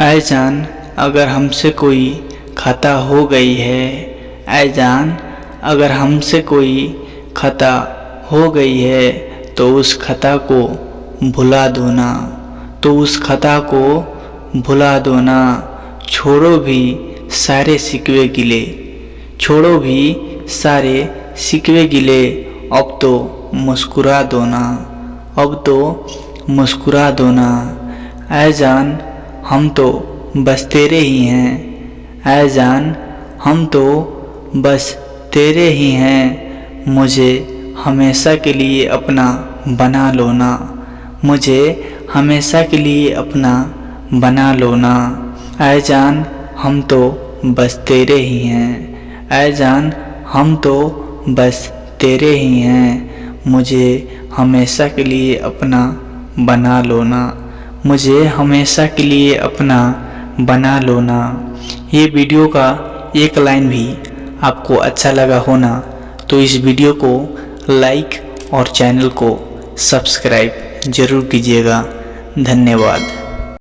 ऐ जान अगर हमसे कोई खता हो गई है, ऐ जान अगर हमसे कोई खता हो गई है तो उस खता को भुला दो ना, तो उस खता को भुला दो ना। छोड़ो भी सारे शिकवे गिले, छोड़ो भी सारे शिकवे गिले, अब तो मुस्कुरा दो ना, अब तो मुस्कुरा दो ना। ऐ जान हम तो बस तेरे ही हैं, ऐ जान हम तो बस तेरे ही हैं। मुझे हमेशा के लिए अपना बना लो ना, मुझे हमेशा के लिए अपना बना लो ना। ऐ जान हम तो बस तेरे ही हैं, ऐ जान हम तो बस तेरे ही हैं। मुझे हमेशा के लिए अपना बना लो ना, मुझे हमेशा के लिए अपना बना लो ना। ये वीडियो का एक लाइन भी आपको अच्छा लगा हो ना, तो इस वीडियो को लाइक और चैनल को सब्सक्राइब ज़रूर कीजिएगा। धन्यवाद।